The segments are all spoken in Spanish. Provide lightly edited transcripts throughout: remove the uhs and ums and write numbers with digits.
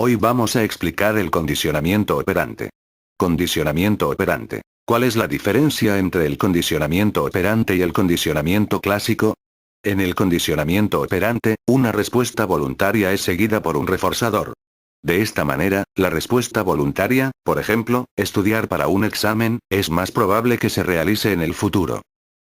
Hoy vamos a explicar el condicionamiento operante. Condicionamiento operante. ¿Cuál es la diferencia entre el condicionamiento operante y el condicionamiento clásico? En el condicionamiento operante, una respuesta voluntaria es seguida por un reforzador. De esta manera, la respuesta voluntaria, por ejemplo, estudiar para un examen, es más probable que se realice en el futuro.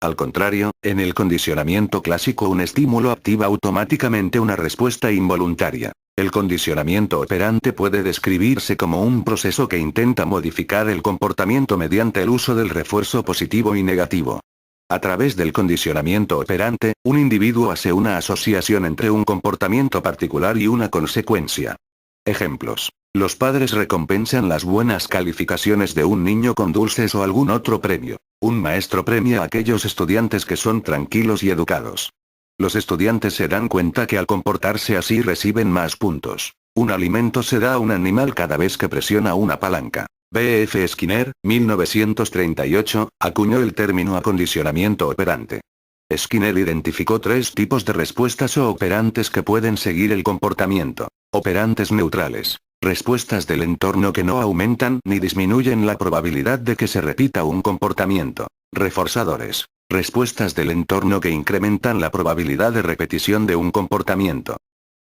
Al contrario, en el condicionamiento clásico un estímulo activa automáticamente una respuesta involuntaria. El condicionamiento operante puede describirse como un proceso que intenta modificar el comportamiento mediante el uso del refuerzo positivo y negativo. A través del condicionamiento operante, un individuo hace una asociación entre un comportamiento particular y una consecuencia. Ejemplos. Los padres recompensan las buenas calificaciones de un niño con dulces o algún otro premio. Un maestro premia a aquellos estudiantes que son tranquilos y educados. Los estudiantes se dan cuenta que al comportarse así reciben más puntos. Un alimento se da a un animal cada vez que presiona una palanca. B.F. Skinner, 1938, acuñó el término acondicionamiento operante. Skinner identificó tres tipos de respuestas o operantes que pueden seguir el comportamiento. Operantes neutrales. Respuestas del entorno que no aumentan ni disminuyen la probabilidad de que se repita un comportamiento. Reforzadores. Respuestas del entorno que incrementan la probabilidad de repetición de un comportamiento.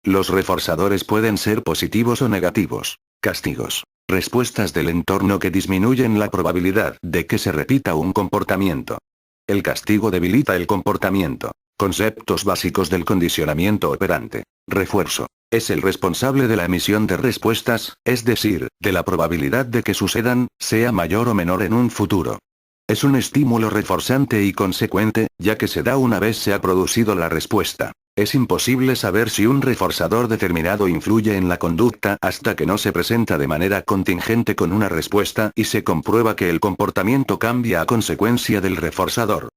Los reforzadores pueden ser positivos o negativos. Castigos. Respuestas del entorno que disminuyen la probabilidad de que se repita un comportamiento. El castigo debilita el comportamiento. Conceptos básicos del condicionamiento operante. Refuerzo. Es el responsable de la emisión de respuestas, es decir, de la probabilidad de que sucedan, sea mayor o menor en un futuro. Es un estímulo reforzante y consecuente, ya que se da una vez se ha producido la respuesta. Es imposible saber si un reforzador determinado influye en la conducta hasta que no se presenta de manera contingente con una respuesta y se comprueba que el comportamiento cambia a consecuencia del reforzador.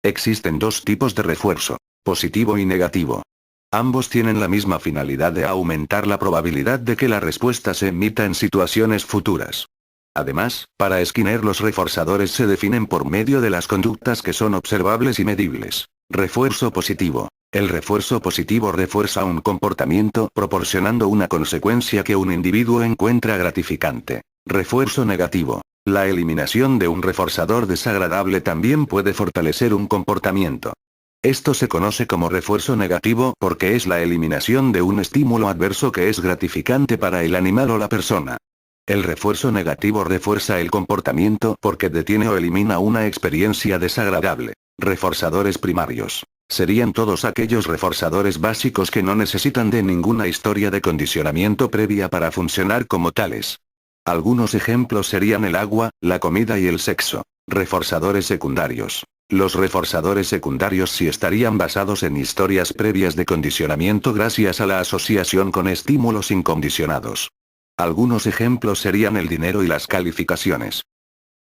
Existen dos tipos de refuerzo, positivo y negativo. Ambos tienen la misma finalidad de aumentar la probabilidad de que la respuesta se emita en situaciones futuras. Además, para Skinner los reforzadores se definen por medio de las conductas que son observables y medibles. Refuerzo positivo. El refuerzo positivo refuerza un comportamiento proporcionando una consecuencia que un individuo encuentra gratificante. Refuerzo negativo. La eliminación de un reforzador desagradable también puede fortalecer un comportamiento. Esto se conoce como refuerzo negativo porque es la eliminación de un estímulo adverso que es gratificante para el animal o la persona. El refuerzo negativo refuerza el comportamiento porque detiene o elimina una experiencia desagradable. Reforzadores primarios. Serían todos aquellos reforzadores básicos que no necesitan de ninguna historia de condicionamiento previa para funcionar como tales. Algunos ejemplos serían el agua, la comida y el sexo. Reforzadores secundarios. Los reforzadores secundarios sí estarían basados en historias previas de condicionamiento gracias a la asociación con estímulos incondicionados. Algunos ejemplos serían el dinero y las calificaciones.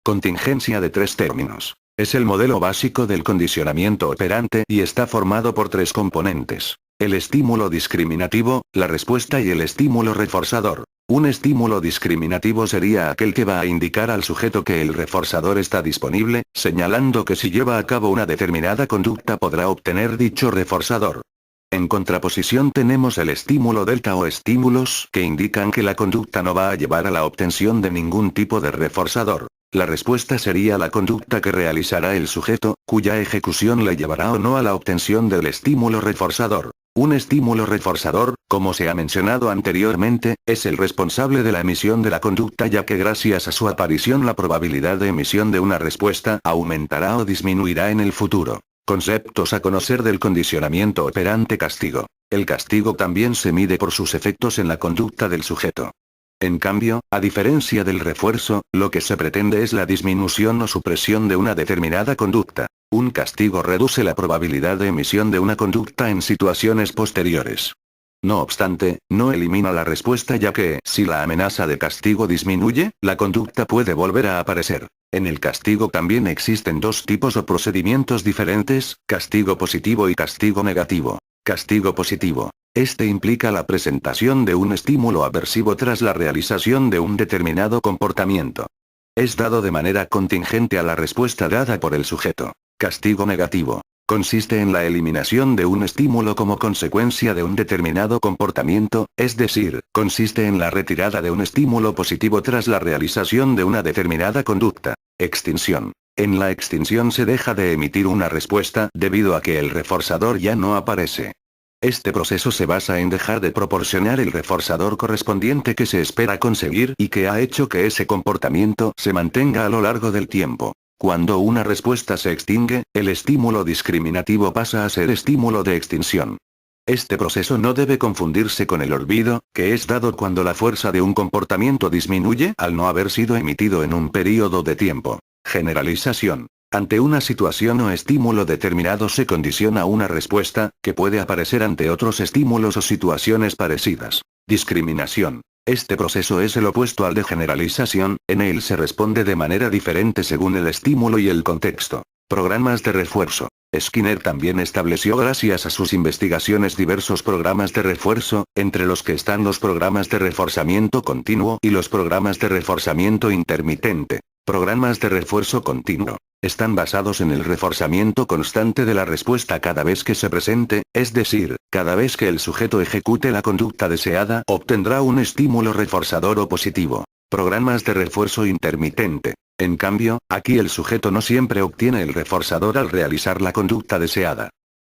Contingencia de tres términos. Es el modelo básico del condicionamiento operante y está formado por tres componentes. El estímulo discriminativo, la respuesta y el estímulo reforzador. Un estímulo discriminativo sería aquel que va a indicar al sujeto que el reforzador está disponible, señalando que si lleva a cabo una determinada conducta podrá obtener dicho reforzador. En contraposición tenemos el estímulo delta o estímulos que indican que la conducta no va a llevar a la obtención de ningún tipo de reforzador. La respuesta sería la conducta que realizará el sujeto, cuya ejecución le llevará o no a la obtención del estímulo reforzador. Un estímulo reforzador, como se ha mencionado anteriormente, es el responsable de la emisión de la conducta ya que gracias a su aparición la probabilidad de emisión de una respuesta aumentará o disminuirá en el futuro. Conceptos a conocer del condicionamiento operante. Castigo. El castigo también se mide por sus efectos en la conducta del sujeto. En cambio, a diferencia del refuerzo, lo que se pretende es la disminución o supresión de una determinada conducta. Un castigo reduce la probabilidad de emisión de una conducta en situaciones posteriores. No obstante, no elimina la respuesta ya que, si la amenaza de castigo disminuye, la conducta puede volver a aparecer. En el castigo también existen dos tipos o procedimientos diferentes, castigo positivo y castigo negativo. Castigo positivo. Este implica la presentación de un estímulo aversivo tras la realización de un determinado comportamiento. Es dado de manera contingente a la respuesta dada por el sujeto. Castigo negativo. Consiste en la eliminación de un estímulo como consecuencia de un determinado comportamiento, es decir, consiste en la retirada de un estímulo positivo tras la realización de una determinada conducta. Extinción. En la extinción se deja de emitir una respuesta debido a que el reforzador ya no aparece. Este proceso se basa en dejar de proporcionar el reforzador correspondiente que se espera conseguir y que ha hecho que ese comportamiento se mantenga a lo largo del tiempo. Cuando una respuesta se extingue, el estímulo discriminativo pasa a ser estímulo de extinción. Este proceso no debe confundirse con el olvido, que es dado cuando la fuerza de un comportamiento disminuye al no haber sido emitido en un período de tiempo. Generalización. Ante una situación o estímulo determinado se condiciona una respuesta, que puede aparecer ante otros estímulos o situaciones parecidas. Discriminación. Este proceso es el opuesto al de generalización, en él se responde de manera diferente según el estímulo y el contexto. Programas de refuerzo. Skinner también estableció gracias a sus investigaciones diversos programas de refuerzo, entre los que están los programas de reforzamiento continuo y los programas de reforzamiento intermitente. Programas de refuerzo continuo. Están basados en el reforzamiento constante de la respuesta cada vez que se presente, es decir, cada vez que el sujeto ejecute la conducta deseada, obtendrá un estímulo reforzador o positivo. Programas de refuerzo intermitente. En cambio, aquí el sujeto no siempre obtiene el reforzador al realizar la conducta deseada.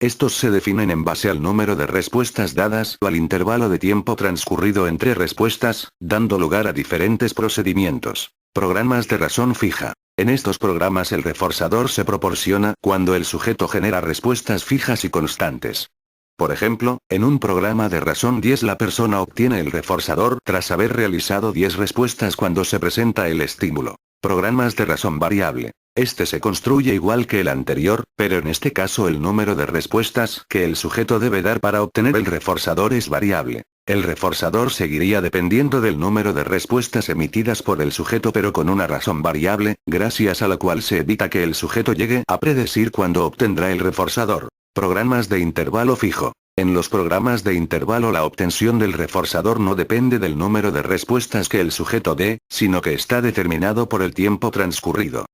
Estos se definen en base al número de respuestas dadas o al intervalo de tiempo transcurrido entre respuestas, dando lugar a diferentes procedimientos. Programas de razón fija. En estos programas el reforzador se proporciona cuando el sujeto genera respuestas fijas y constantes. Por ejemplo, en un programa de razón 10 la persona obtiene el reforzador tras haber realizado 10 respuestas cuando se presenta el estímulo. Programas de razón variable. Este se construye igual que el anterior, pero en este caso el número de respuestas que el sujeto debe dar para obtener el reforzador es variable. El reforzador seguiría dependiendo del número de respuestas emitidas por el sujeto pero con una razón variable, gracias a la cual se evita que el sujeto llegue a predecir cuándo obtendrá el reforzador. Programas de intervalo fijo. En los programas de intervalo la obtención del reforzador no depende del número de respuestas que el sujeto dé, sino que está determinado por el tiempo transcurrido.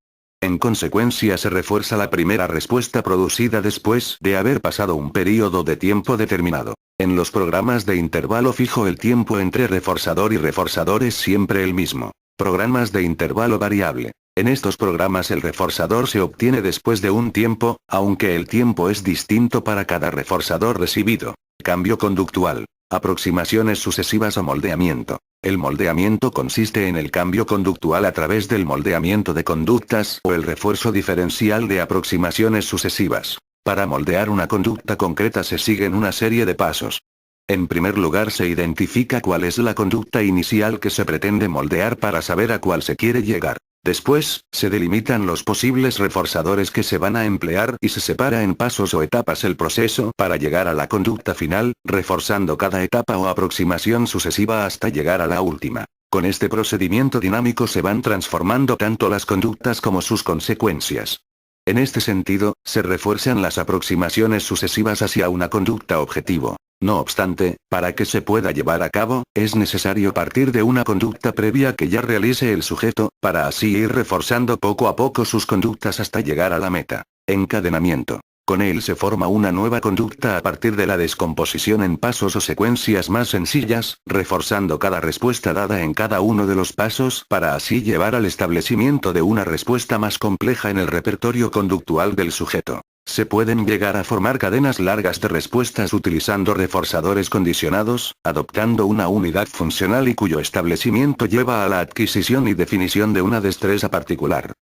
En consecuencia se refuerza la primera respuesta producida después de haber pasado un período de tiempo determinado. En los programas de intervalo fijo el tiempo entre reforzador y reforzador es siempre el mismo. Programas de intervalo variable. En estos programas el reforzador se obtiene después de un tiempo, aunque el tiempo es distinto para cada reforzador recibido. Cambio conductual. Aproximaciones sucesivas o moldeamiento. El moldeamiento consiste en el cambio conductual a través del moldeamiento de conductas o el refuerzo diferencial de aproximaciones sucesivas. Para moldear una conducta concreta se siguen una serie de pasos. En primer lugar se identifica cuál es la conducta inicial que se pretende moldear para saber a cuál se quiere llegar. Después, se delimitan los posibles reforzadores que se van a emplear y se separa en pasos o etapas el proceso para llegar a la conducta final, reforzando cada etapa o aproximación sucesiva hasta llegar a la última. Con este procedimiento dinámico se van transformando tanto las conductas como sus consecuencias. En este sentido, se refuerzan las aproximaciones sucesivas hacia una conducta objetivo. No obstante, para que se pueda llevar a cabo, es necesario partir de una conducta previa que ya realice el sujeto, para así ir reforzando poco a poco sus conductas hasta llegar a la meta. Encadenamiento. Con él se forma una nueva conducta a partir de la descomposición en pasos o secuencias más sencillas, reforzando cada respuesta dada en cada uno de los pasos para así llevar al establecimiento de una respuesta más compleja en el repertorio conductual del sujeto. Se pueden llegar a formar cadenas largas de respuestas utilizando reforzadores condicionados, adoptando una unidad funcional y cuyo establecimiento lleva a la adquisición y definición de una destreza particular.